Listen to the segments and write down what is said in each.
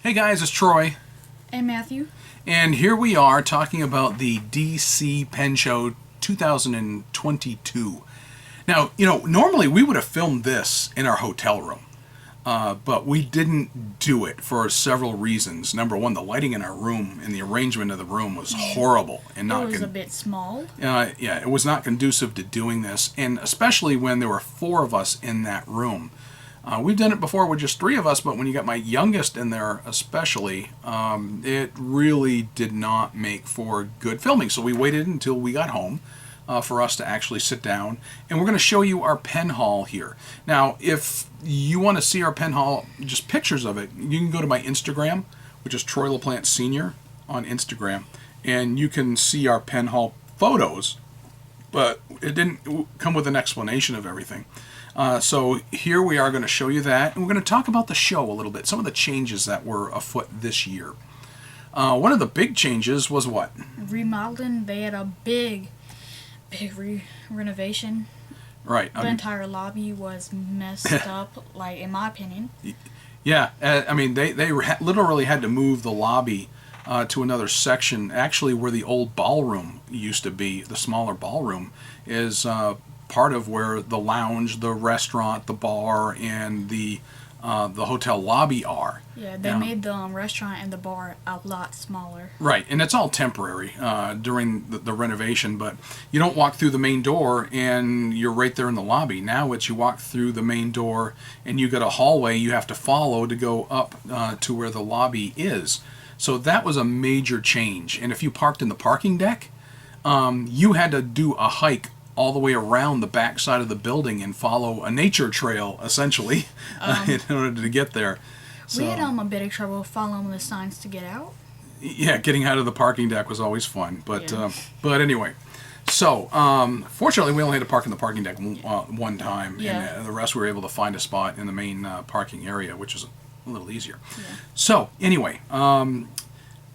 Hey guys, it's Troy. And Matthew. And here we are talking about the DC Pen Show 2022. Now, normally we would have filmed this in our hotel room, but we didn't do it for several reasons. Number one, the lighting in our room and the arrangement of the room was horrible. And It was a bit small. Yeah, it was not conducive to doing this, and especially when there were four of us in that room. We've done it before with just three of us, but when you got my youngest in there especially, it really did not make for good filming. So we waited until we got home for us to actually sit down, and we're going to show you our pen haul here. Now, if you want to see our pen haul, just pictures of it, you can go to my Instagram, which is Troy LaPlante Sr. on Instagram, and you can see our pen haul photos, but it didn't come with an explanation of everything. So here we are going to show you that, and we're going to talk about the show a little bit, some of the changes that were afoot this year. One of the big changes was what? Remodeling. They had a big renovation. Right. The entire lobby was messed up, like, in my opinion. Yeah, I mean, they literally had to move the lobby to another section, actually where the old ballroom used to be. The smaller ballroom is part of where the lounge, the restaurant, the bar, and the hotel lobby are. Yeah, they made the restaurant and the bar a lot smaller. Right, and it's all temporary during the renovation, but you don't walk through the main door and you're right there in the lobby. Now it's you walk through the main door and you got a hallway you have to follow to go up to where the lobby is. So that was a major change. And if you parked in the parking deck, you had to do a hike all the way around the back side of the building and follow a nature trail, essentially, in order to get there. So, we had a bit of trouble following the signs to get out. Yeah, getting out of the parking deck was always fun. But but anyway, so fortunately we only had to park in the parking deck one time, and the rest we were able to find a spot in the main parking area, which is a little easier. Yeah. So anyway,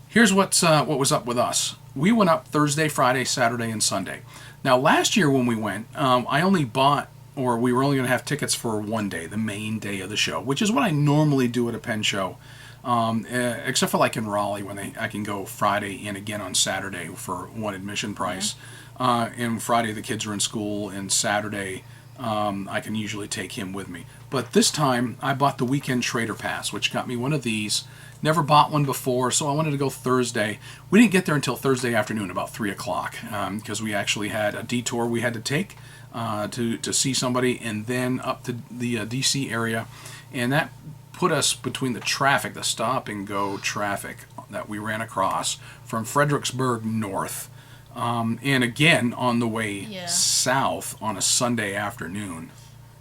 here's what was up with us. We went up Thursday, Friday, Saturday, and Sunday. Now, last year when we went, I only bought, or we were only going to have tickets for one day, the main day of the show, which is what I normally do at a pen show, except for like in Raleigh when I can go Friday and again on Saturday for one admission price. And Friday the kids are in school, and Saturday I can usually take him with me. But this time I bought the weekend trader pass, which got me one of these. Never bought one before, so I wanted to go Thursday. We didn't get there until Thursday afternoon, about 3 o'clock, because we actually had a detour we had to take to see somebody, and then up to the D.C. area. And that put us between the traffic, the stop-and-go traffic that we ran across from Fredericksburg north, and again on the way south on a Sunday afternoon.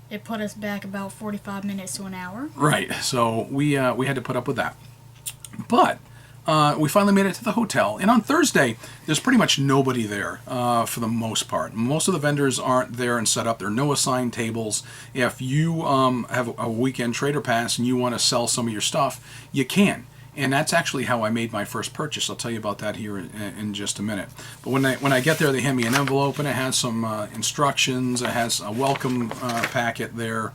It put us back about 45 minutes to an hour. Right, so we had to put up with that. But we finally made it to the hotel, and on Thursday there's pretty much nobody there for the most part. Most of the vendors aren't there and set up. There are no assigned tables. If you have a weekend trader pass and you want to sell some of your stuff, you can. And that's actually how I made my first purchase. I'll tell you about that here in just a minute. But when I get there, they hand me an envelope, and it has some instructions. It has a welcome packet there.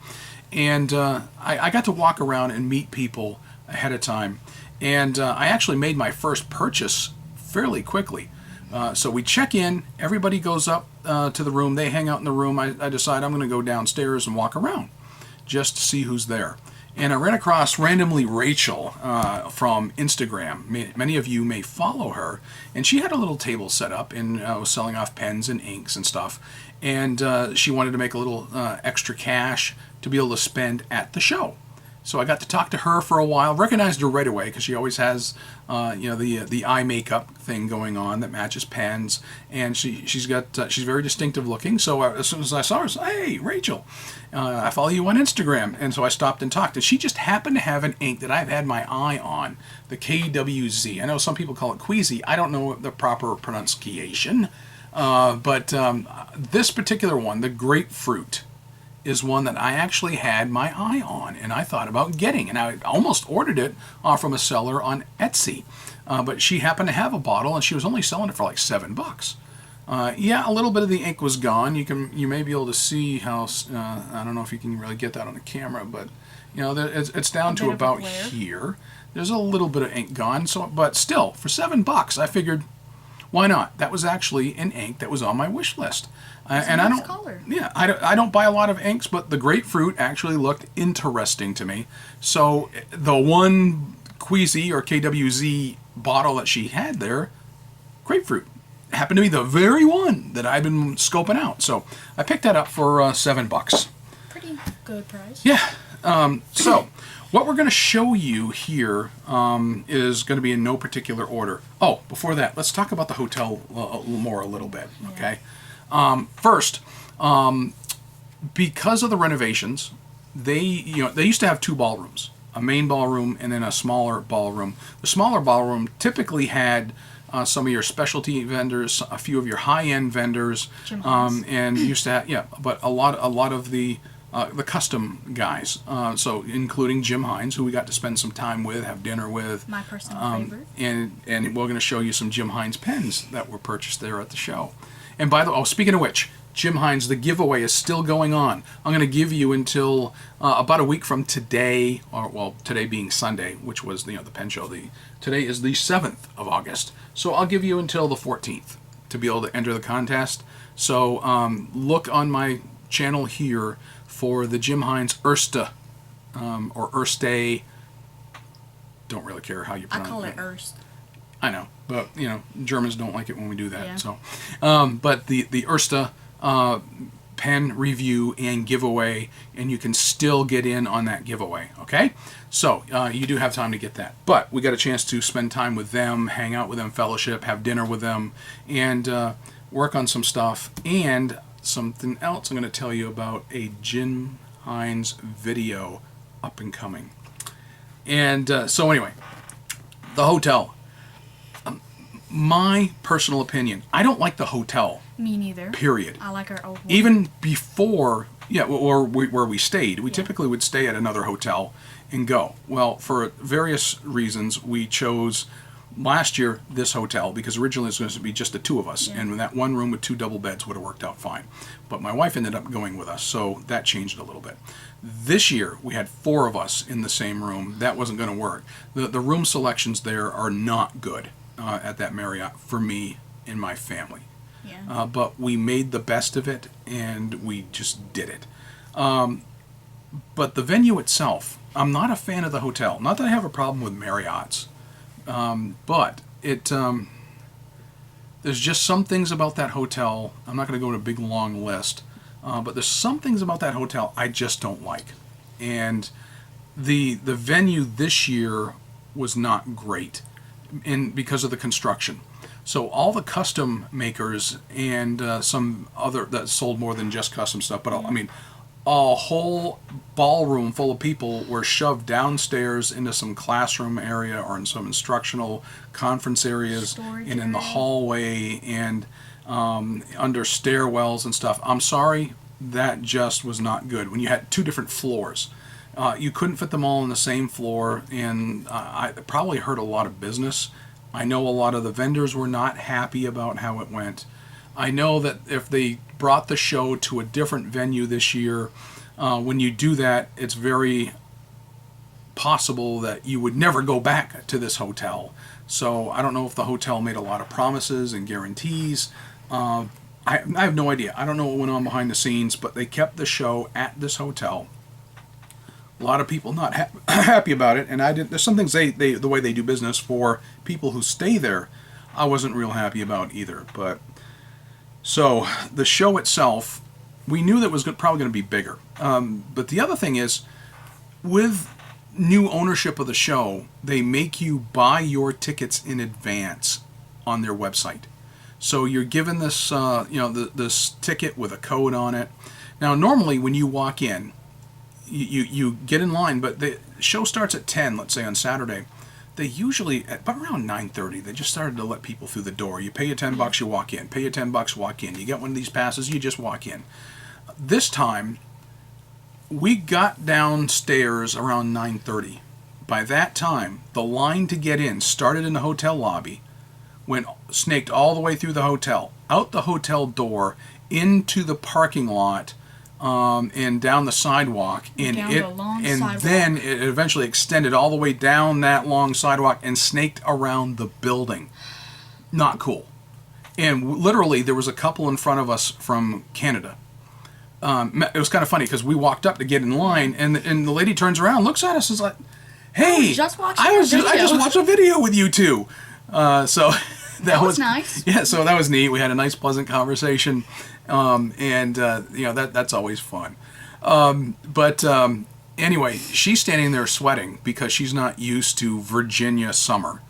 And I got to walk around and meet people ahead of time. And I actually made my first purchase fairly quickly. So we check in, everybody goes up to the room, they hang out in the room. I decide I'm going to go downstairs and walk around just to see who's there. And I ran across randomly Rachel from Instagram. Many of you may follow her. And she had a little table set up and was selling off pens and inks and stuff. And she wanted to make a little extra cash to be able to spend at the show. So I got to talk to her for a while. Recognized her right away because she always has, the eye makeup thing going on that matches pens, and she's very distinctive looking. So as soon as I saw her, I said, "Hey, Rachel, I follow you on Instagram," and so I stopped and talked. And she just happened to have an ink that I've had my eye on, the KWZ. I know some people call it Queasy. I don't know the proper pronunciation, but this particular one, the grapefruit, is one that I actually had my eye on and I thought about getting, and I almost ordered it from a seller on Etsy, but she happened to have a bottle and she was only selling it for like $7. Yeah, a little bit of the ink was gone. You may be able to see how I don't know if you can really get that on the camera, but You know, it's down A to bit of a about glare. here. There's a little bit of ink gone, so but still, for $7, I figured, why not? That was actually an ink that was on my wish list. And I nice don't, color. yeah, I don't buy a lot of inks, but the grapefruit actually looked interesting to me. So the one Queasy or KWZ bottle that she had there, grapefruit, happened to be the very one that I've been scoping out. So I picked that up for $7. Pretty good price. Yeah. So what we're going to show you here is going to be in no particular order. Oh, before that, let's talk about the hotel a little bit. Okay. First, because of the renovations, they used to have two ballrooms, a main ballroom and then a smaller ballroom. The smaller ballroom typically had some of your specialty vendors, a few of your high-end vendors, Jim Hines. and used to have, but a lot of the custom guys, so including Jim Hines, who we got to spend some time with, have dinner with. My personal favorite. And we're going to show you some Jim Hines pens that were purchased there at the show. And by the way, speaking of which, Jim Hines, the giveaway is still going on. I'm going to give you until about a week from today, or well, today being Sunday, which was the pen show. Today is the 7th of August, so I'll give you until the 14th to be able to enter the contest. So look on my channel here for the Jim Hines Erste or Erste. Don't really care how you I pronounce it. call it Erst. I know, but Germans don't like it when we do that. Yeah. So, but the Erste pen review and giveaway, and you can still get in on that giveaway. Okay, so you do have time to get that. But we got a chance to spend time with them, hang out with them, fellowship, have dinner with them, and work on some stuff. And something else I'm going to tell you about a Jim Hines video up and coming. And so anyway, the hotel. My personal opinion, I don't like the hotel, Me neither. period. I like our old one. Even before, where we stayed, we typically would stay at another hotel and go. Well, for various reasons, we chose last year this hotel because originally it was going to be just the two of us, Yeah. and that one room with two double beds would have worked out fine. But my wife ended up going with us, so that changed a little bit. This year we had four of us in the same room. That wasn't going to work. The room selections there are not good at that Marriott for me and my family. Yeah. But we made the best of it, and we just did it. But the venue itself, I'm not a fan of the hotel. Not that I have a problem with Marriotts, but it there's just some things about that hotel. I'm not going to go to a big long list, but there's some things about that hotel I just don't like. And the venue this year was not great, because of the construction. So all the custom makers and some other that sold more than just custom stuff, but I mean, a whole ballroom full of people were shoved downstairs into some classroom area or in some instructional conference areas Storage and in the area. hallway and under stairwells and stuff. I'm sorry, that just was not good. When you had two different floors, you couldn't fit them all on the same floor, and I probably hurt a lot of business. I know a lot of the vendors were not happy about how it went. I know that if they brought the show to a different venue this year, when you do that, it's very possible that you would never go back to this hotel. So I don't know if the hotel made a lot of promises and guarantees. I have no idea. I don't know what went on behind the scenes, but they kept the show at this hotel. A lot of people not happy about it, and there's some things the way they do business for people who stay there, I wasn't real happy about either. But so the show itself, we knew that it was probably going to be bigger. But the other thing is, with new ownership of the show, they make you buy your tickets in advance on their website. So you're given this, this ticket with a code on it. Now, normally when you walk in, you get in line, but the show starts at 10, let's say on Saturday. They usually, but around 9:30, they just started to let people through the door. You pay your $10, you walk in. Pay your $10, walk in. You get one of these passes, you just walk in. This time, we got downstairs around 9:30. By that time, the line to get in started in the hotel lobby, snaked all the way through the hotel, out the hotel door, into the parking lot, and down the sidewalk, and Down the long sidewalk. then it eventually extended all the way down that long sidewalk and snaked around the building. Not cool. And literally, there was a couple in front of us from Canada. It was kind of funny because we walked up to get in line, and the lady turns around, looks at us, and is like, "Hey, I just watched a video with you two." So that was nice. Yeah, so that was neat. We had a nice, pleasant conversation, and that's always fun. Anyway, she's standing there sweating because she's not used to Virginia summer.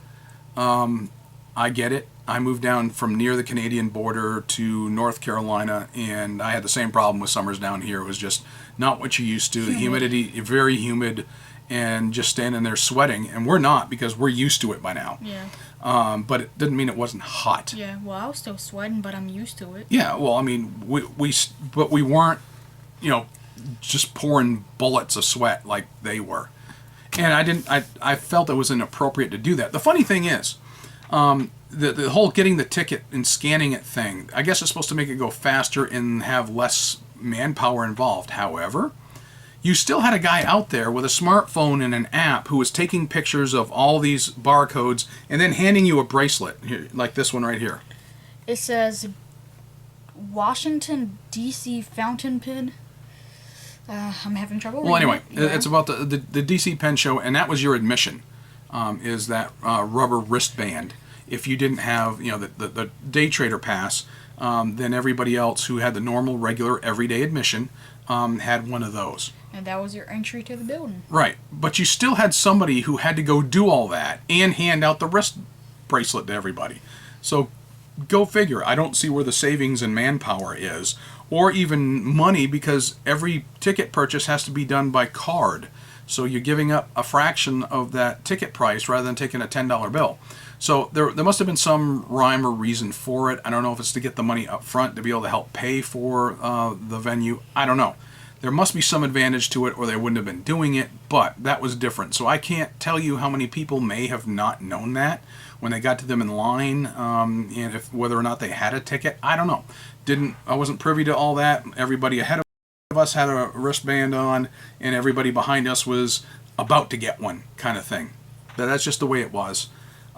I get it. I moved down from near the Canadian border to North Carolina, and I had the same problem with summers down here. It was just not what you used to. The humidity, very humid, and just standing there sweating. And we're not, because we're used to it by now. Yeah. But it didn't mean it wasn't hot. Yeah. Well, I was still sweating, but I'm used to it. Yeah. Well, I mean, but we weren't, just pouring bullets of sweat like they were. And I felt it was inappropriate to do that. The funny thing is, the whole getting the ticket and scanning it thing, I guess it's supposed to make it go faster and have less manpower involved. However, you still had a guy out there with a smartphone and an app who was taking pictures of all these barcodes and then handing you a bracelet, here, like this one right here. It says Washington, D.C. fountain pen. I'm having trouble reading Well, anyway, it. it's about the DC Pen Show, and that was your admission, is that rubber wristband. If you didn't have, the day trader pass, then everybody else who had the normal, regular, everyday admission had one of those. And that was your entry to the building. Right, but you still had somebody who had to go do all that and hand out the wrist bracelet to everybody. So go figure. I don't see where the savings in manpower is, or even money, because every ticket purchase has to be done by card. So you're giving up a fraction of that ticket price rather than taking a $10 bill. So there must have been some rhyme or reason for it. I don't know if it's to get the money up front to be able to help pay for the venue. I don't know. There must be some advantage to it, or they wouldn't have been doing it, but that was different. So I can't tell you how many people may have not known that when they got to them in line, and whether or not they had a ticket. I don't know. I wasn't privy to all that. Everybody ahead of us had a wristband on, and everybody behind us was about to get one, kind of thing. That's just the way it was.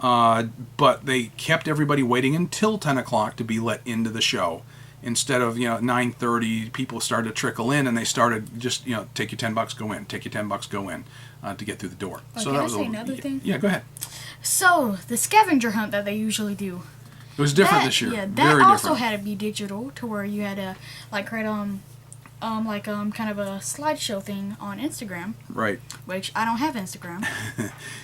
But they kept everybody waiting until 10 o'clock to be let into the show. Instead of, 9:30, people started to trickle in, and they started just, take your $10, go in, take your $10, go in, to get through the door. Oh, So can that I was say another thing? Yeah, go ahead. So, the scavenger hunt that they usually do. It was different this year. Yeah, that Very also different. had to be digital, to where you had to, create, kind of a slideshow thing on Instagram. Right. Which, I don't have Instagram.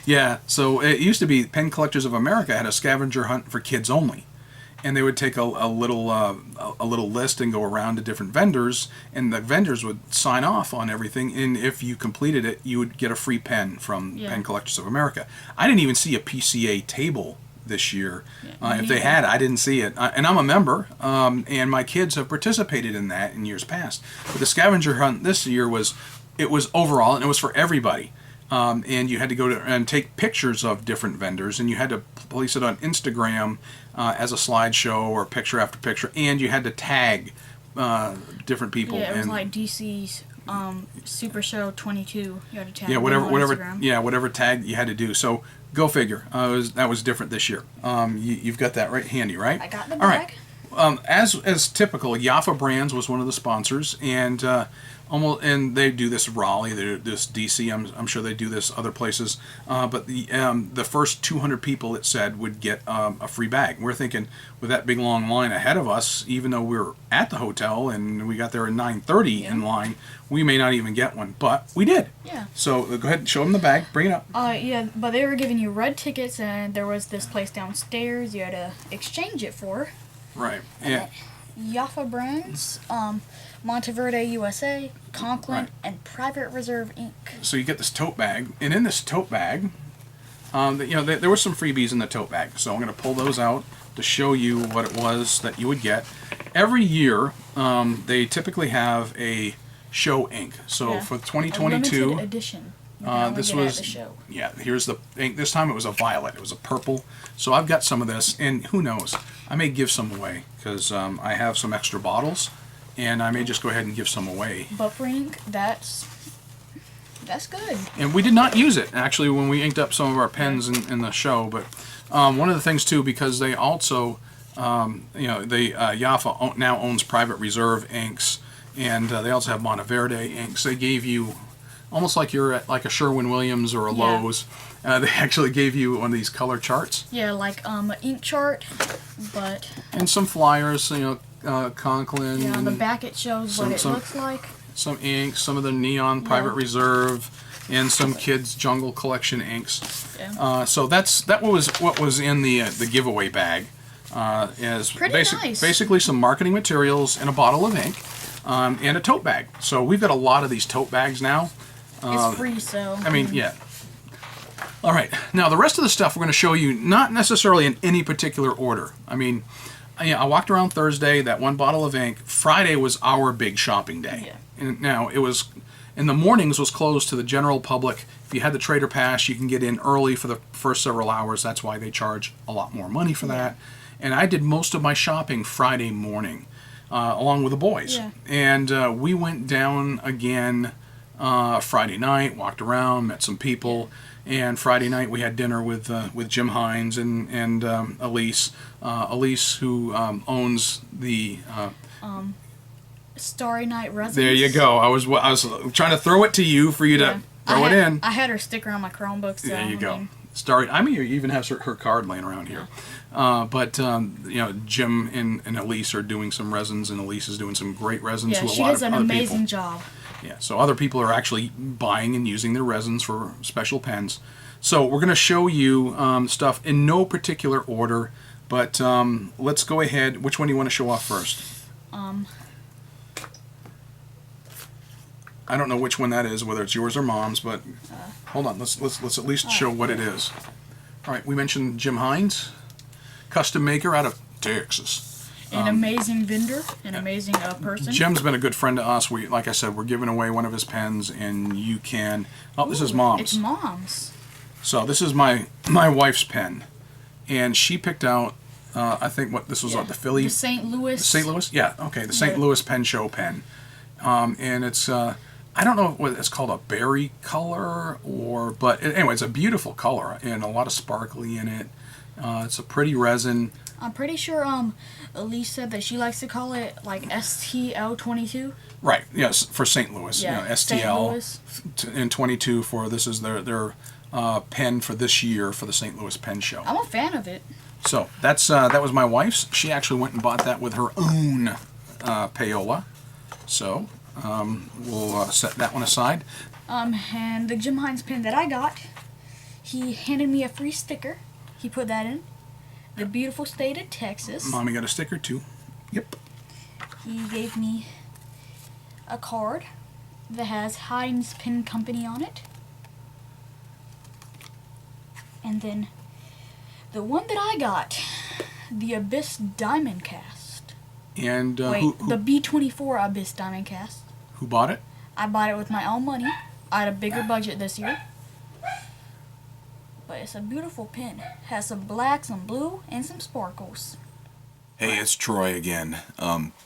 Yeah, so it used to be Pen Collectors of America had a scavenger hunt for kids only. And they would take a little list and go around to different vendors, and the vendors would sign off on everything. And if you completed it, you would get a free pen from Pen Collectors of America. I didn't even see a PCA table this year. If they had, I didn't see it. And I'm a member, and my kids have participated in that in years past. But the scavenger hunt this year was overall, and it was for everybody. And you had to go and take pictures of different vendors, and you had to place it on Instagram as a slideshow or picture after picture, and you had to tag different people. Yeah, it was like DC's Super Show 22. You had to tag whatever Instagram. whatever tag you had to do. So go figure. That was different this year. You've got that right handy, right? I got the bag. All right. As typical, Jaffa Brands was one of the sponsors, and and they do this Raleigh, they do this DC. I'm sure they do this other places. But the first 200 people, it said, would get a free bag. We're thinking, with that big long line ahead of us, even though we were at the hotel and we got there at 9:30 in line, we may not even get one, but we did. Yeah. So go ahead and show them the bag. Bring it up. Yeah, but they were giving you red tickets, and there was this place downstairs you had to exchange it for. Right. Yeah. Jaffa Brands, Monteverde USA, Conklin, and Private Reserve Inc. So you get this tote bag, and in this tote bag, there were some freebies in the tote bag. So I'm going to pull those out to show you what it was that you would get. Every year, they typically have a show ink. So for 2022, a limited edition. this was at the show. Here's the ink. This time it was a violet. It was a purple. So I've got some of this, and who knows? I may give some away because I have some extra bottles, and I may just go ahead and give some away. But for ink, that's good. And we did not use it, actually, when we inked up some of our pens in the show. But one of the things, too, because they also, Jaffa now owns Private Reserve inks, and they also have Monteverde inks. They gave you, almost like you're at like a Sherwin-Williams or a Lowe's, they actually gave you one of these color charts. Yeah, like an ink chart, but... And some flyers, Conklin. Yeah, on the back it shows what it looks like. Some inks, some of the neon Private Reserve, and some kids' Jungle Collection inks. Yeah. So that was what was in the giveaway bag. Is nice. Basically some marketing materials and a bottle of ink, and a tote bag. So we've got a lot of these tote bags now. It's free, so... I mean, yeah. All right. Now, the rest of the stuff we're going to show you, not necessarily in any particular order. I mean, I walked around Thursday, that one bottle of ink. Friday was our big shopping day. Yeah. And now, it was... In the mornings was closed to the general public. If you had the Trader Pass, you can get in early for the first several hours. That's why they charge a lot more money for that. And I did most of my shopping Friday morning, along with the boys. Yeah. And we went down again Friday night, walked around, met some people. And Friday night we had dinner with Jim Hines and Elise. Elise, who owns the... Starry Night Resins. There you go. I was trying to throw it to you for you to throw it in. I had her sticker on my Chromebook. So, there you go. Starry. I mean, you even have her card laying around here. But Jim and Elise are doing some resins, and Elise is doing some great resins. Yeah, she does an amazing job. Yeah, so other people are actually buying and using their resins for special pens. So we're going to show you stuff in no particular order, but let's go ahead. Which one do you want to show off first? I don't know which one that is, whether it's yours or Mom's, but hold on. Let's at least show what it is. All right, we mentioned Jim Hines, custom maker out of Texas. An amazing vendor, an amazing person. Jim's been a good friend to us. Like I said, we're giving away one of his pens, and you can... Oh, this is Mom's. It's Mom's. So this is my wife's pen, and she picked out, I think this was the Philly... The St. Louis. The St. Louis? Yeah, okay, the St. Louis Pen Show pen. And it's... I don't know what it's called, a berry color, but anyway, it's a beautiful color and a lot of sparkly in it. It's a pretty resin. I'm pretty sure Elise said that she likes to call it like STL22. Right. Yes, for St. Louis. Yeah. STL and 22 for this is their pen for this year for the St. Louis Pen Show. I'm a fan of it. So that was my wife's. She actually went and bought that with her own payola. So. We'll set that one aside. And the Jim Hines pen that I got, he handed me a free sticker. He put that in. The beautiful state of Texas. Mommy got a sticker too. Yep. He gave me a card that has Hines Pen Company on it. And then the one that I got, the Abyss Diamond Cast. And the B24 Abyss Diamond Cast. Who bought it? I bought it with my own money. I had a bigger budget this year. But it's a beautiful pen. Has some black, some blue, and some sparkles. Hey, it's Troy again.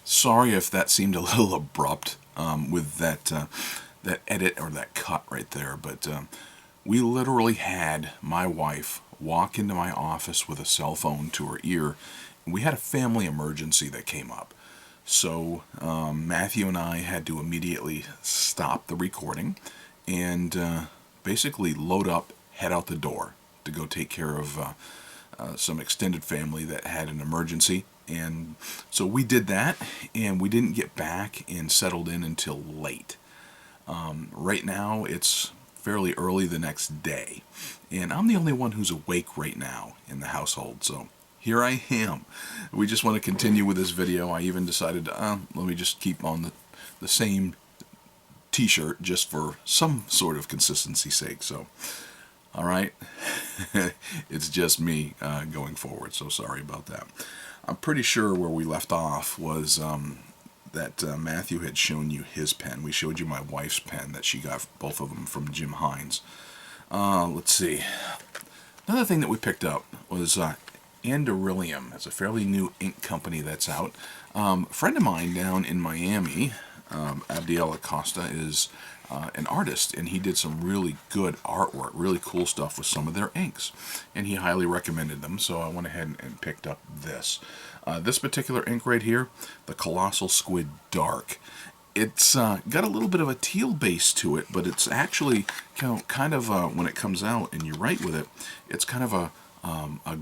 Sorry if that seemed a little abrupt with that edit or that cut right there, but we literally had my wife walk into my office with a cell phone to her ear. We had a family emergency that came up. So Matthew and I had to immediately stop the recording and basically load up, head out the door to go take care of some extended family that had an emergency. And so we did that, and we didn't get back and settled in until late. Right now it's fairly early the next day, and I'm the only one who's awake right now in the household, so here I am. We just want to continue with this video. I even decided to, let me just keep on the same t-shirt just for some sort of consistency's sake. So, alright, it's just me going forward, so sorry about that. I'm pretty sure where we left off was that Matthew had shown you his pen. We showed you my wife's pen that she got both of them from Jim Hines. Let's see. Another thing that we picked up was It's a fairly new ink company that's out. A friend of mine down in Miami, Abdiel Acosta, is an artist, and he did some really good artwork, really cool stuff with some of their inks, and he highly recommended them, so I went ahead and picked up this. This particular ink right here, the Colossal Squid Dark. It's got a little bit of a teal base to it, but it's actually kind of when it comes out and you write with it, it's kind of a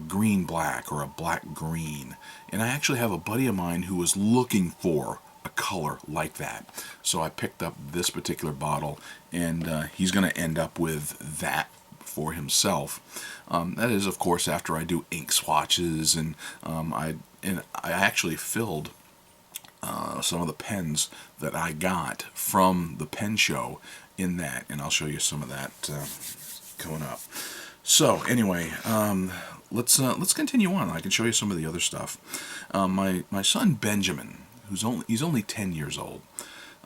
green-black or a black-green. And I actually have a buddy of mine who was looking for a color like that. So I picked up this particular bottle, and he's going to end up with that for himself. That is, of course, after I do ink swatches, and I actually filled some of the pens that I got from the pen show in that, and I'll show you some of that coming up. So anyway, let's continue on. I can show you some of the other stuff. My son Benjamin, he's only 10 years old,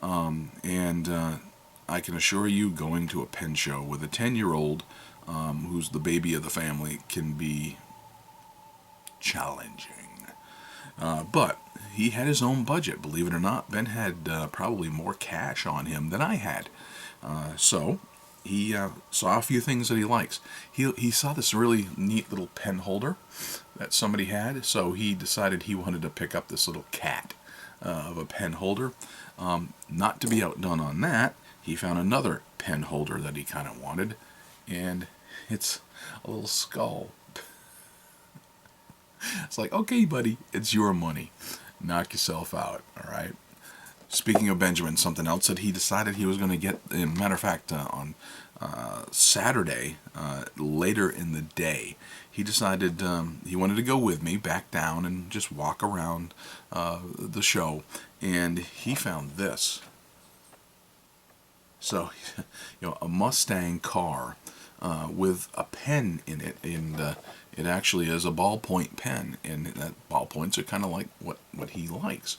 and I can assure you, going to a pen show with a 10-year-old who's the baby of the family can be challenging. But he had his own budget, believe it or not. Ben had probably more cash on him than I had. So he saw a few things that he likes. He saw this really neat little pen holder that somebody had, so he decided he wanted to pick up this little cat of a pen holder. Not to be outdone on that, he found another pen holder that he kind of wanted, and it's a little skull. It's like, okay, buddy, it's your money. Knock yourself out, all right? Speaking of Benjamin, something else that he decided he was going to get, as a matter of fact, on Saturday, later in the day, he decided he wanted to go with me back down and just walk around the show, and he found this. So, a Mustang car with a pen in it, and it actually is a ballpoint pen, and that ballpoints are kind of like what he likes.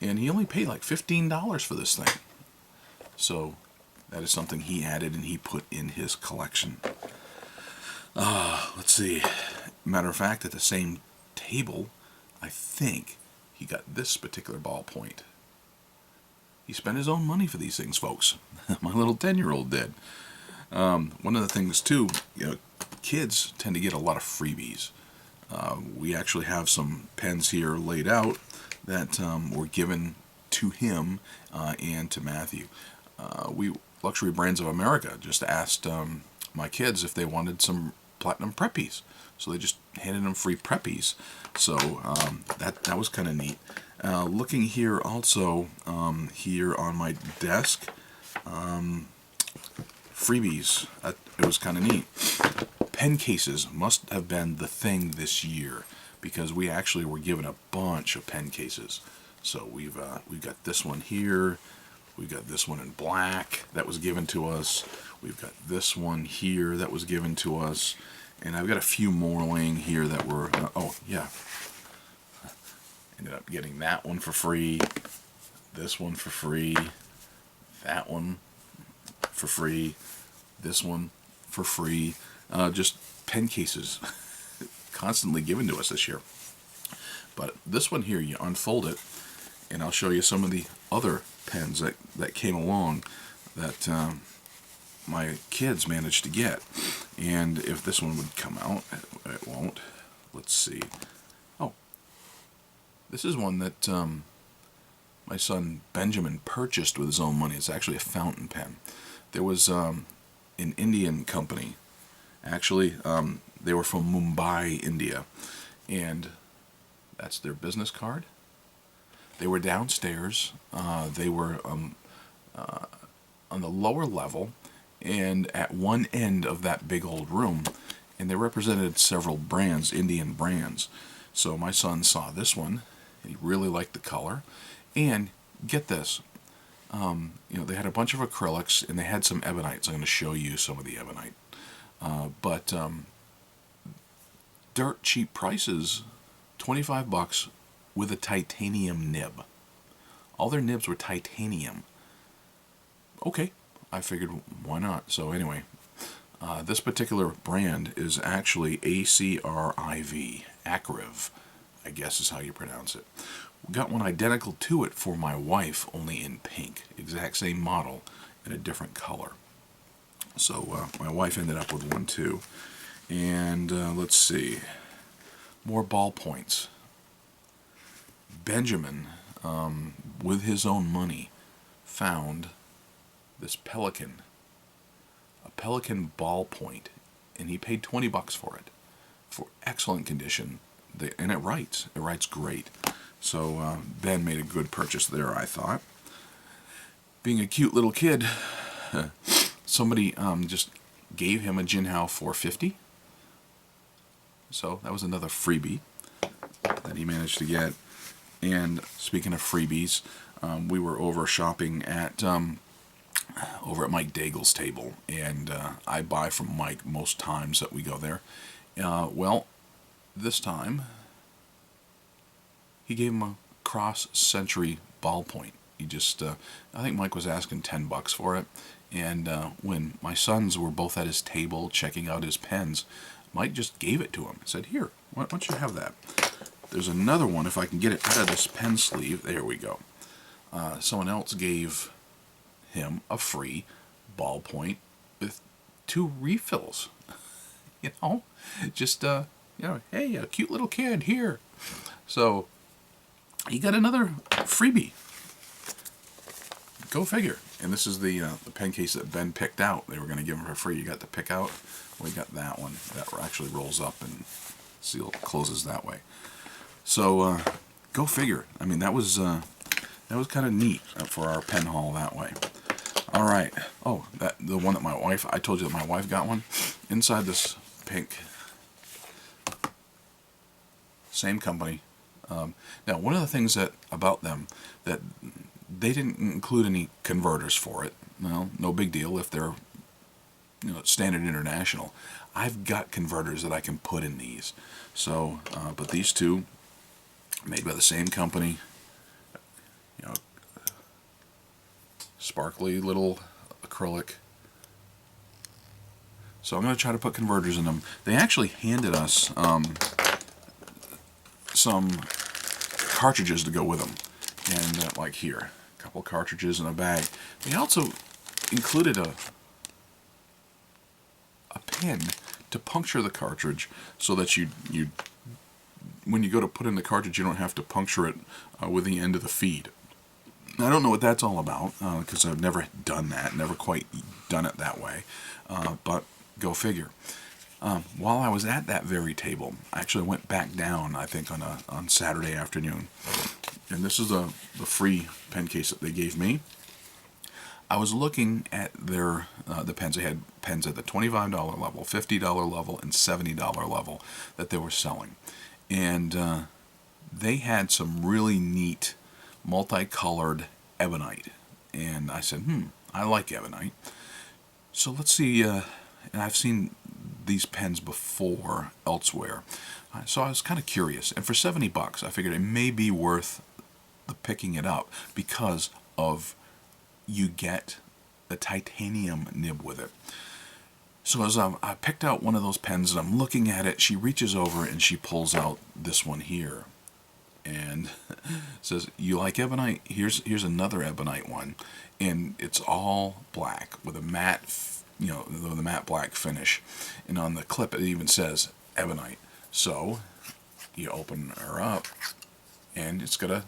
And he only paid like $15 for this thing. So that is something he added and he put in his collection. Let's see. Matter of fact, at the same table, I think he got this particular ballpoint. He spent his own money for these things, folks. My little 10-year-old did. One of the things, too, kids tend to get a lot of freebies. We actually have some pens here laid out that were given to him and to Matthew. Luxury Brands of America just asked my kids if they wanted some platinum preppies, so they just handed them free preppies. So that was kind of neat. Looking here also, here on my desk, freebies. It was kind of neat. Pen cases must have been the thing this year, because we actually were given a bunch of pen cases. So we've got this one here. We've got this one in black that was given to us. We've got this one here that was given to us. And I've got a few more laying here that were, oh yeah. Ended up getting that one for free. This one for free. That one for free. This one for free. Just pen cases constantly given to us this year. But this one here, you unfold it, and I'll show you some of the other pens that came along that my kids managed to get. And if this one would come out, it won't. Let's see. Oh, this is one that my son Benjamin purchased with his own money. It's actually a fountain pen. There was an Indian company. Actually, they were from Mumbai, India, and that's their business card. They were downstairs. They were on the lower level, and at one end of that big old room, and they represented several brands, Indian brands. So my son saw this one, and he really liked the color, and get this, they had a bunch of acrylics, and they had some Ebonites. I'm going to show you some of the Ebonite. But dirt cheap prices, $25 with a titanium nib. All their nibs were titanium. Okay, I figured why not. So anyway, This particular brand is actually ACRIV, Acriv, I guess is how you pronounce it. We got one identical to it for my wife, only in pink. Exact same model in a different color. So my wife ended up with one too. And let's see, more ballpoints. Benjamin, with his own money, found this Pelican, a Pelican ballpoint, and he paid $20 for it, for excellent condition. And it writes great. So Ben made a good purchase there, I thought. Being a cute little kid, somebody just gave him a Jinhao 450. So that was another freebie that he managed to get. And speaking of freebies, we were over shopping at over at Mike Daigle's table, and I buy from Mike most times that we go there. Well, this time he gave him a cross-century ballpoint. He just, I think Mike was asking $10 for it, and when my sons were both at his table checking out his pens, Mike just gave it to him. Said, "Here, why don't you have that?" There's another one, if I can get it out of this pen sleeve. There we go. Someone else gave him a free ballpoint with 2 refills. You know, just, hey, a cute little kid, here. So, he got another freebie. Go figure. And this is the pen case that Ben picked out. They were going to give him for free. You got to pick out. We got that one. That actually rolls up and closes that way. So, go figure. I mean, that was kind of neat for our pen haul that way. All right. Oh, the one that I told you that my wife got one. Inside this pink, same company. Now, one of the things about them that they didn't include any converters for it. Well, no big deal if they're Standard International. I've got converters that I can put in these. So, but these two, made by the same company, sparkly little acrylic. So I'm going to try to put converters in them. They actually handed us some cartridges to go with them, and like here, a couple cartridges in a bag. They also included a pen to puncture the cartridge, so that you when you go to put in the cartridge, you don't have to puncture it with the end of the feed. I don't know what that's all about, because I've never done that, never quite done it that way, but go figure. While I was at that very table, I actually went back down, I think on Saturday afternoon, and this is the free pen case that they gave me. I was looking at their the pens. They had pens at the $25 level, $50 level, and $70 level that they were selling. And they had some really neat multicolored Ebonite. And I said, I like Ebonite. So let's see, and I've seen these pens before elsewhere. So I was kind of curious. And for $70, I figured it may be worth the picking it up, because of you get a titanium nib with it. So as I picked out one of those pens and I'm looking at it, she reaches over and she pulls out this one here and says, "You like Ebonite? Here's another Ebonite one, and it's all black with a matte, with a matte black finish, and on the clip it even says Ebonite." So you open her up, and it's got a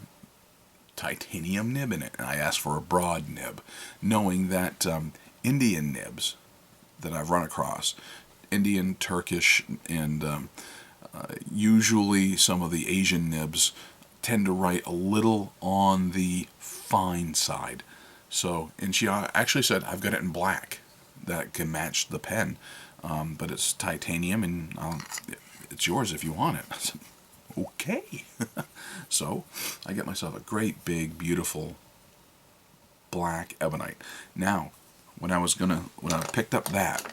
titanium nib in it. And I asked for a broad nib, knowing that Indian nibs that I've run across, Indian, Turkish, and usually some of the Asian nibs tend to write a little on the fine side. So, and she actually said, "I've got it in black that can match the pen, but it's titanium, and it's yours if you want it." I said, "Okay." So I get myself a great big beautiful black Ebonite. Now when I picked up that,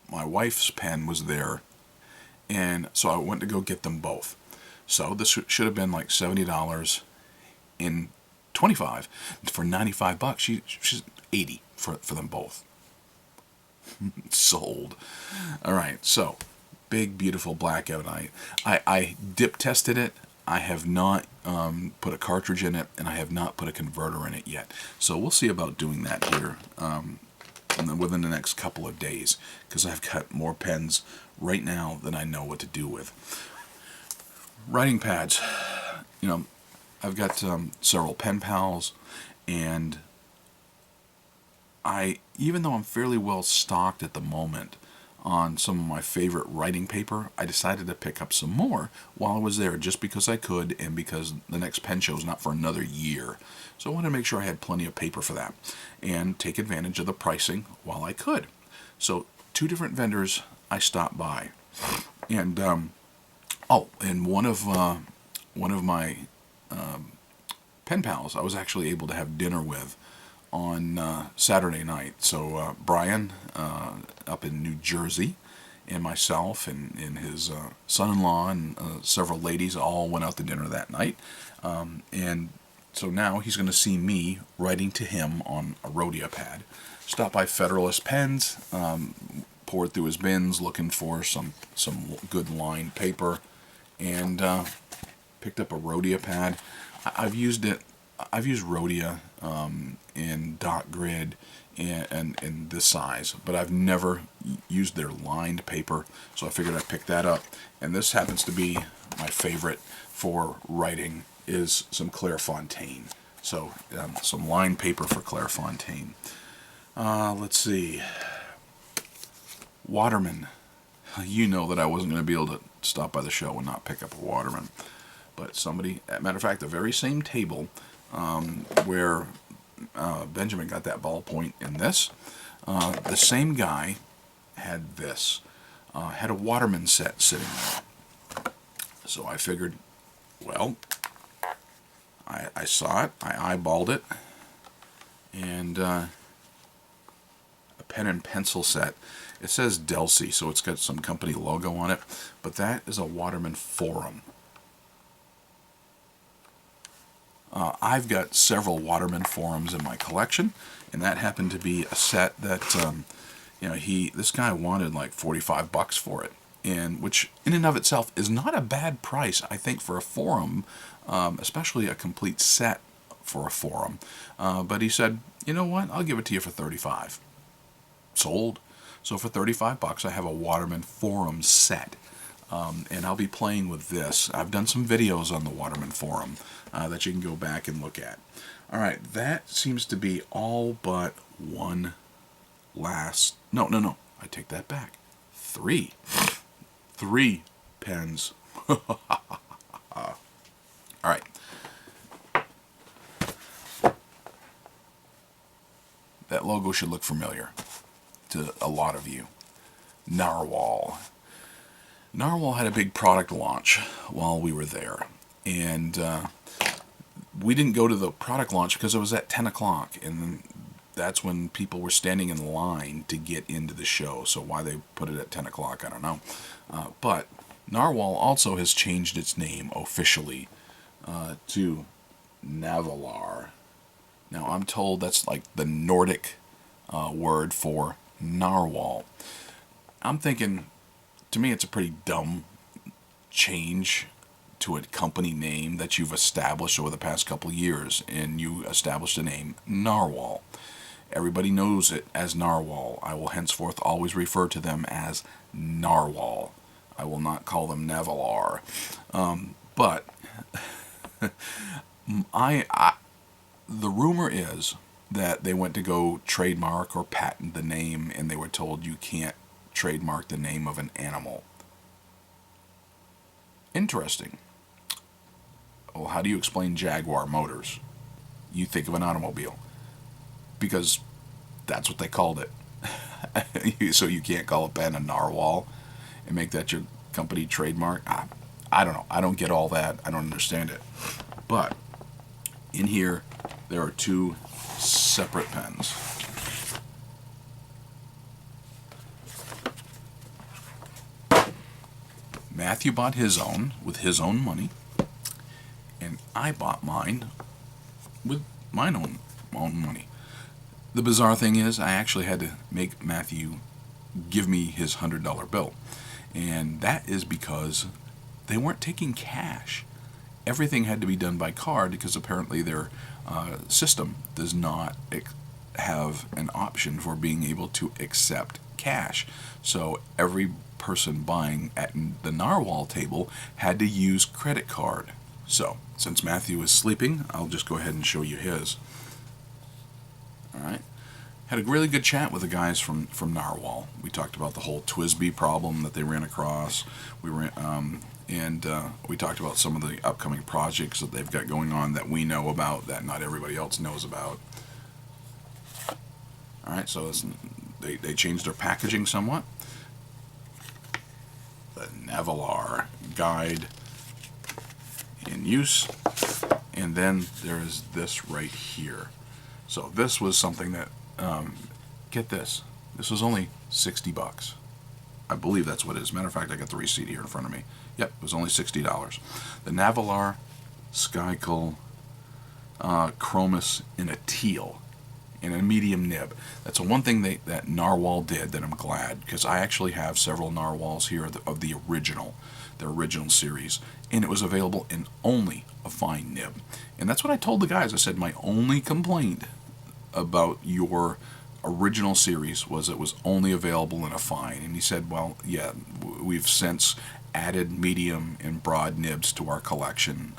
my wife's pen was there, and so I went to go get them both. So this should have been like $70 in 25 for $95. She's 80 for them both. Sold. All right, so big, beautiful black Ebonite. I dip tested it. I have not put a cartridge in it, and I have not put a converter in it yet. So we'll see about doing that here within the next couple of days, because I've got more pens right now than I know what to do with. Writing pads. I've got several pen pals, and even though I'm fairly well stocked at the moment on some of my favorite writing paper, I decided to pick up some more while I was there, just because I could, and because the next pen show is not for another year. So I wanted to make sure I had plenty of paper for that, and take advantage of the pricing while I could. So 2 different vendors I stopped by, and and one of my pen pals I was actually able to have dinner with on Saturday night. So Brian up in New Jersey, and myself and his son-in-law and several ladies all went out to dinner that night. And so now he's going to see me writing to him on a Rhodia pad. Stopped by Federalist Pens, poured through his bins looking for some good lined paper, and picked up a Rhodia pad. I've used Rhodia in dot grid and this size, but I've never used their lined paper, so I figured I'd pick that up. And this happens to be my favorite for writing, is some Clairefontaine. So some lined paper for Clairefontaine. Let's see. Waterman. You know that I wasn't going to be able to stop by the show and not pick up a Waterman. But somebody, as a matter of fact, the very same table where Benjamin got that ballpoint in this, the same guy had this, had a Waterman set sitting there. So I figured, well, I saw it, I eyeballed it, and a pen and pencil set. It says Delsey, so it's got some company logo on it, but that is a Waterman Forum. I've got several Waterman Forums in my collection, and that happened to be a set that this guy wanted like $45 for it, and which in and of itself is not a bad price, I think, for a Forum, especially a complete set for a Forum. But he said, you know what, I'll give it to you for $35. Sold. So for $35, I have a Waterman Forum set. And I'll be playing with this. I've done some videos on the Waterman Forum that you can go back and look at. Alright, that seems to be all but one last... No, I take that back. 3 pens. Alright. That logo should look familiar to a lot of you. Narwhal. Narwhal had a big product launch while we were there, and we didn't go to the product launch because it was at 10 o'clock, and that's when people were standing in line to get into the show. So why they put it at 10 o'clock, I don't know. But Narwhal also has changed its name officially to Navalar. Now I'm told that's like the Nordic word for narwhal. I'm thinking, to me, it's a pretty dumb change to a company name that you've established over the past couple of years, and you established the name Narwhal. Everybody knows it as Narwhal. I will henceforth always refer to them as Narwhal. I will not call them Navalar. But the rumor is that they went to go trademark or patent the name, and they were told you can't trademark the name of an animal. Interesting. Well, how do you explain Jaguar Motors? You think of an automobile, because that's what they called it. So you can't call a pen a Narwhal and make that your company trademark? I don't know. I don't get all that. I don't understand it. But in here, there are 2 separate pens. Matthew bought his own with his own money, and I bought mine with my own money. The bizarre thing is, I actually had to make Matthew give me his $100 bill. And that is because they weren't taking cash. Everything had to be done by card because apparently their system does not have an option for being able to accept cash. So every person buying at the Narwhal table had to use credit card. So since Matthew is sleeping, I'll just go ahead and show you his. All right. Had a really good chat with the guys from Narwhal. We talked about the whole TWSBI problem that they ran across. We talked about some of the upcoming projects that they've got going on that we know about that not everybody else knows about. All right, so they changed their packaging somewhat. The Navalar guide in use, and then there's this right here. So this was something that, get this was only $60. I believe that's what it is. Matter of fact, I got the receipt here in front of me. Yep, it was only $60. The Navalar Skycull Chromis in a teal, in a medium nib. That's the one thing that Narwhal did that I'm glad, because I actually have several Narwhals here of the original series, and it was available in only a fine nib. And that's what I told the guys. I said my only complaint about your original series was it was only available in a fine. And he said, well, yeah, we've since added medium and broad nibs to our collection,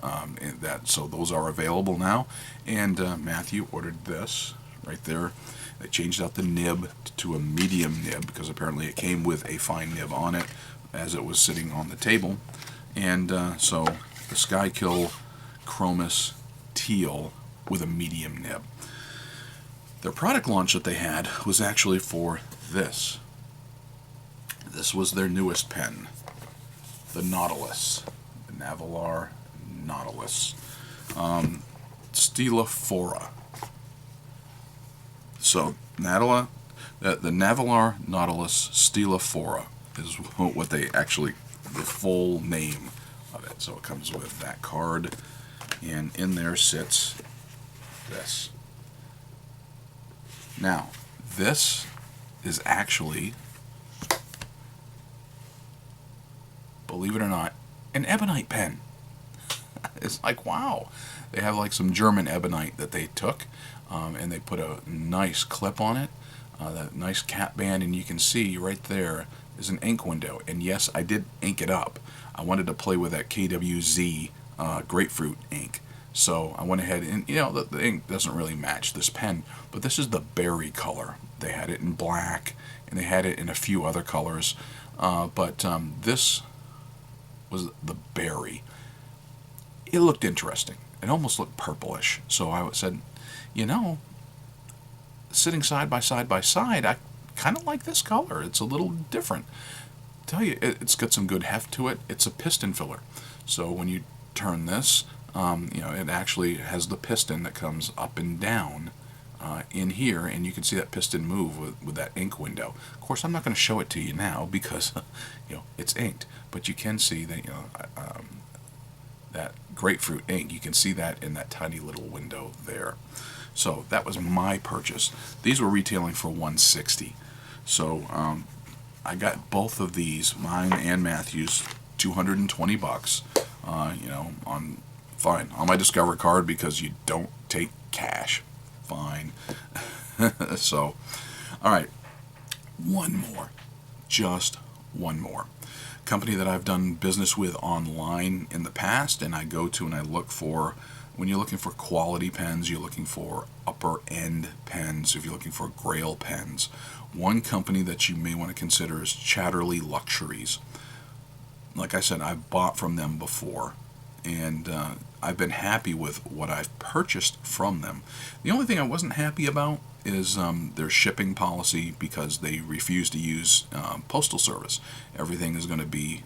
so those are available now. And Matthew ordered this right there. They changed out the nib to a medium nib because apparently it came with a fine nib on it as it was sitting on the table. And so the Skykill Chromis teal with a medium nib. Their product launch that they had was actually for this. This was their newest pen, the Nautilus, the Navalar Nautilus, Stelophora. So the Navalar Nautilus Stelophora is what they actually, the full name of it. So it comes with that card, and in there sits this. Now, this is actually, believe it or not, an Ebonite pen. It's like, wow. They have like some German Ebonite that they took, and they put a nice clip on it, that nice cap band, and you can see right there is an ink window. And yes, I did ink it up. I wanted to play with that KWZ grapefruit ink. So I went ahead and, the ink doesn't really match this pen, but this is the berry color. They had it in black, and they had it in a few other colors, but this was the berry. It looked interesting. It almost looked purplish. So I said, sitting side by side, I kind of like this color. It's a little different. I tell you, it's got some good heft to it. It's a piston filler. So when you turn this, it actually has the piston that comes up and down in here, and you can see that piston move with that ink window. Of course, I'm not going to show it to you now because it's inked, but you can see that that grapefruit ink. You can see that in that tiny little window there. So that was my purchase. These were retailing for $160. So I got both of these, mine and Matthew's, $220. On my Discover card because you don't take cash. Fine. So, all right. One more. Just one more. Company that I've done business with online in the past, and I go to and I look for, when you're looking for quality pens, you're looking for upper end pens, if you're looking for Grail pens. One company that you may want to consider is Chatterley Luxuries. Like I said, I've bought from them before, and I've been happy with what I've purchased from them. The only thing I wasn't happy about is their shipping policy, because they refuse to use postal service. Everything is going to be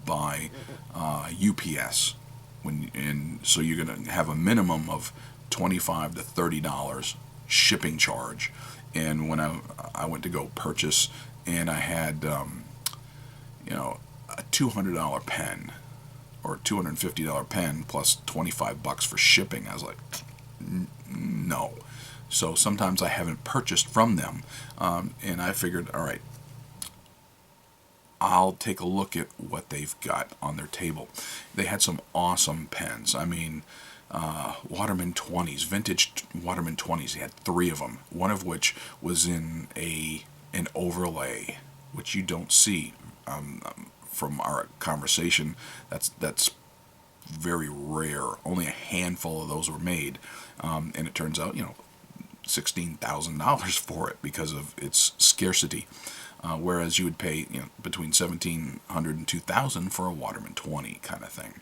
by UPS, so you're going to have a minimum of $25 to $30 shipping charge. And when I went to go purchase, and I had a $200 pen or $250 pen plus $25 for shipping, I was like, no. So sometimes I haven't purchased from them, and I figured, all right, I'll take a look at what they've got on their table. They had some awesome pens. I mean, Waterman 20s, vintage Waterman 20s. They had 3 of them, one of which was in an overlay, which you don't see from our conversation. That's very rare. Only a handful of those were made, and it turns out, $16,000 for it because of its scarcity. Whereas you would pay between $1,700 and $2,000 for a Waterman 20 kind of thing.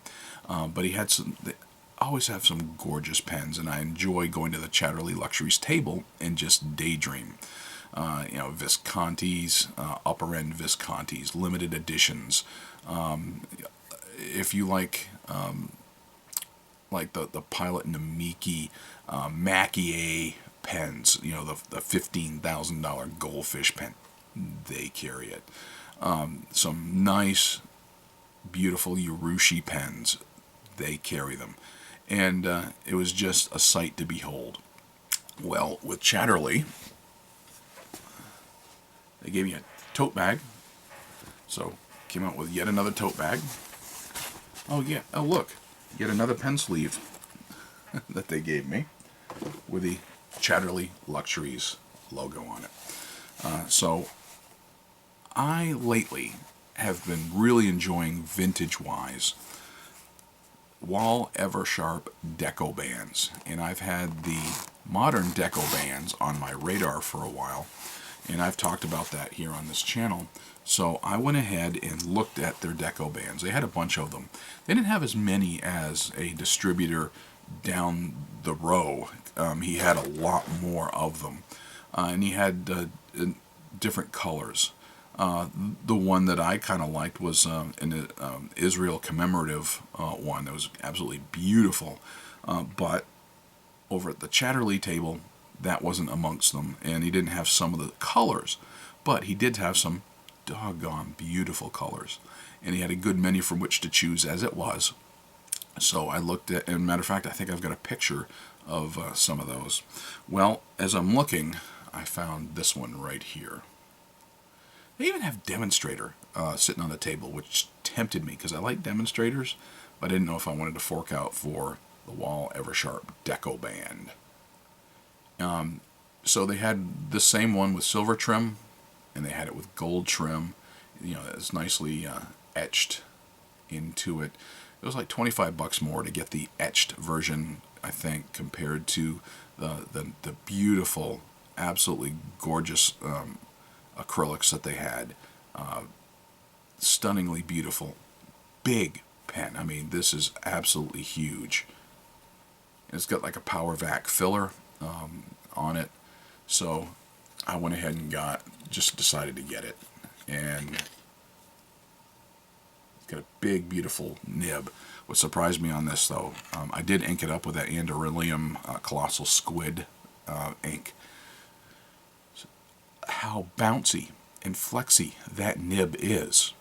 But he had some. They always have some gorgeous pens, and I enjoy going to the Chatterley Luxuries table and just daydream. Viscontis, upper end Viscontis, limited editions. If you like the Pilot Namiki Mackie pens, the $15,000 goldfish pen, they carry it. Some nice, beautiful Urushi pens, they carry them. And it was just a sight to behold. Well, with Chatterley, they gave me a tote bag. So, came out with yet another tote bag. Oh, yeah. Oh, look. Yet another pen sleeve that they gave me with the Chatterley Luxuries logo on it. So, I lately have been really enjoying vintage-wise Wall Eversharp deco bands, and I've had the modern deco bands on my radar for a while, and I've talked about that here on this channel. So I went ahead and looked at their deco bands. They had a bunch of them. They didn't have as many as a distributor down the row. He had a lot more of them, and he had different colors. The one that I kind of liked was an Israel commemorative one that was absolutely beautiful. But over at the Chatterley table, that wasn't amongst them, and he didn't have some of the colors, but he did have some doggone beautiful colors, and he had a good menu from which to choose as it was. So I looked at, and matter of fact, I think I've got a picture of some of those. Well, as I'm looking, I found this one right here. They even have Demonstrator sitting on the table, which tempted me because I like demonstrators, but I didn't know if I wanted to fork out for the Wall Eversharp deco band. So they had the same one with silver trim, and they had it with gold trim. It's nicely etched into it. It was like $25 more to get the etched version, I think, compared to the beautiful, absolutely gorgeous acrylics that they had. Stunningly beautiful, big pen. I mean, this is absolutely huge. It's got like a power vac filler on it, so I went ahead and just decided to get it. And it's got a big, beautiful nib. What surprised me on this, though, I did ink it up with that Andoryllium Colossal Squid ink. How bouncy and flexy that nib is.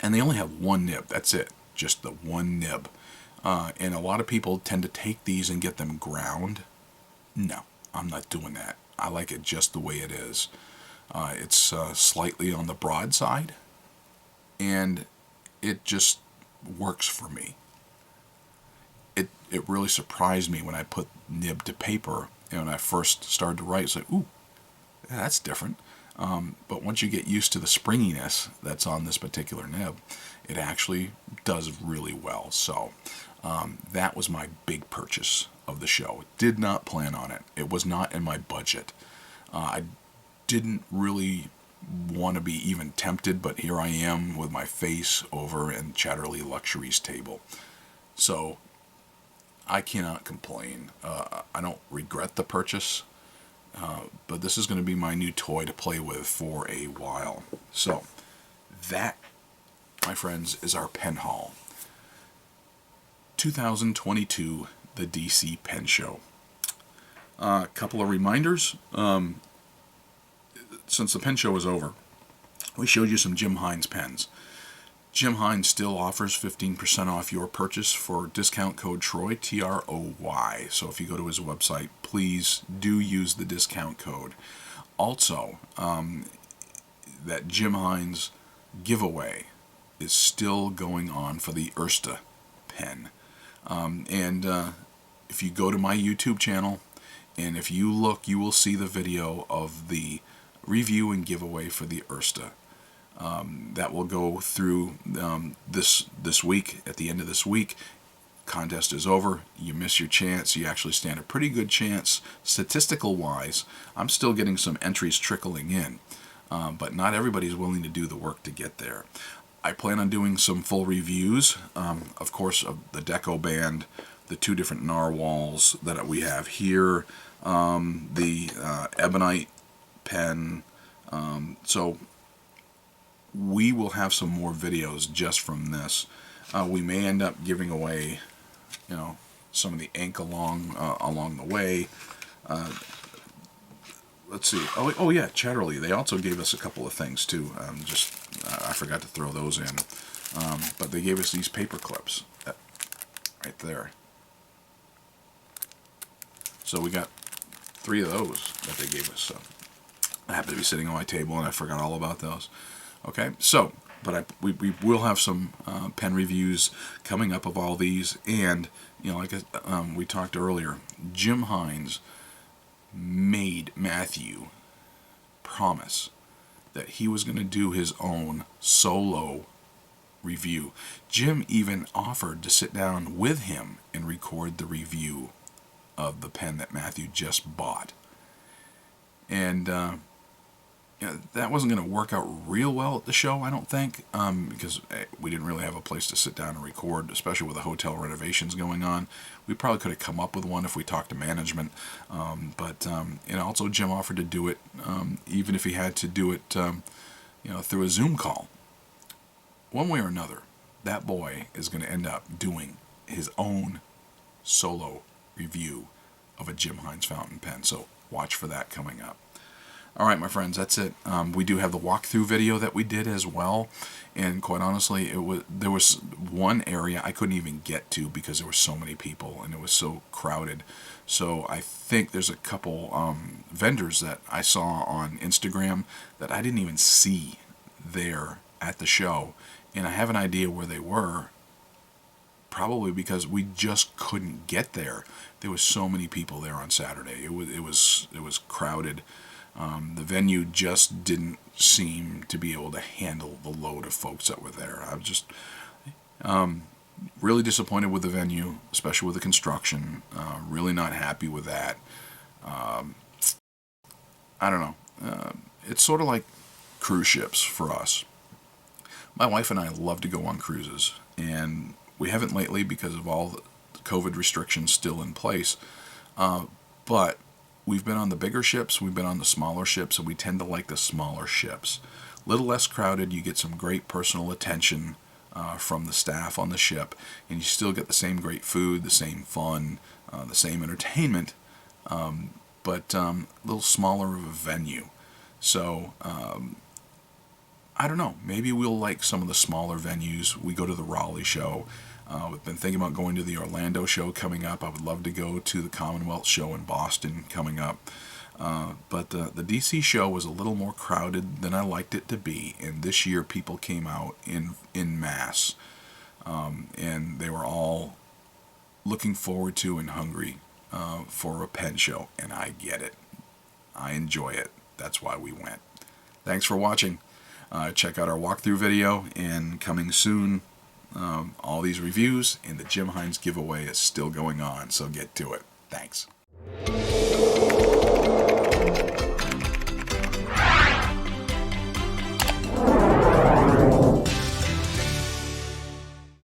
And they only have one nib, that's it, just the one nib. And a lot of people tend to take these and get them ground. No, I'm not doing that. I like it just the way it is. It's slightly on the broad side, and it just works for me. It really surprised me when I put nib to paper, and when I first started to write, it's like, ooh, that's different. But once you get used to the springiness that's on this particular nib, it actually does really well. So that was my big purchase of the show. Did not plan on it. It was not in my budget. I didn't really want to be even tempted, but here I am with my face over in Chatterley Luxuries table. So I cannot complain. I don't regret the purchase. But this is going to be my new toy to play with for a while. So, that, my friends, is our pen haul. 2022, the DC Pen Show. A couple of reminders. Since the pen show is over, we showed you some Jim Hines pens. Jim Hines still offers 15% off your purchase for discount code TROY, T-R-O-Y. So if you go to his website, please do use the discount code. Also, that Jim Hines giveaway is still going on for the Ersta pen. And if you go to my YouTube channel, and if you look, you will see the video of the review and giveaway for the Ersta. That will go through this week. At the end of this week, contest is over. You miss your chance. You actually stand a pretty good chance, statistical wise. I'm still getting some entries trickling in, but not everybody's willing to do the work to get there. I plan on doing some full reviews, of course, of the Deco Band, the 2 different Narwhals that we have here, the Ebonite pen. So we will have some more videos just from this. We may end up giving away, some of the ink along the way. Let's see. Oh yeah, Chatterley. They also gave us a couple of things too. I forgot to throw those in. But they gave us these paper clips right there. So we got 3 of those that they gave us. So I happen to be sitting on my table and I forgot all about those. Okay, so but we will have some pen reviews coming up of all these, and like we talked earlier, Jim Hines made Matthew promise that he was going to do his own solo review. Jim even offered to sit down with him and record the review of the pen that Matthew just bought. And that wasn't going to work out real well at the show, I don't think, because we didn't really have a place to sit down and record, especially with the hotel renovations going on. We probably could have come up with one if we talked to management, but also Jim offered to do it, even if he had to do it, through a Zoom call. One way or another, that boy is going to end up doing his own solo review of a Jim Hines fountain pen, so watch for that coming up. All right, my friends, that's it. We do have the walkthrough video that we did as well, and quite honestly, there was one area I couldn't even get to because there were so many people and it was so crowded. So I think there's a couple vendors that I saw on Instagram that I didn't even see there at the show, and I have an idea where they were. Probably because we just couldn't get there. There was so many people there on Saturday. It was crowded. The venue just didn't seem to be able to handle the load of folks that were there. I was just really disappointed with the venue, especially with the construction. Really not happy with that. I don't know. It's sort of like cruise ships for us. My wife and I love to go on cruises, and we haven't lately because of all the COVID restrictions still in place. But we've been on the bigger ships, we've been on the smaller ships, and we tend to like the smaller ships. A little less crowded, you get some great personal attention from the staff on the ship, and you still get the same great food, the same fun, the same entertainment, but a little smaller of a venue. So, I don't know, maybe we'll like some of the smaller venues. We go to the Raleigh show. We've been thinking about going to the Orlando show coming up. I would love to go to the Commonwealth show in Boston coming up. But the DC show was a little more crowded than I liked it to be. And this year people came out in mass. And they were all looking forward to and hungry for a pen show. And I get it. I enjoy it. That's why we went. Thanks for watching. Check out our walkthrough video, and coming soon, all these reviews, and the Jim Hines giveaway is still going on, so get to it. Thanks.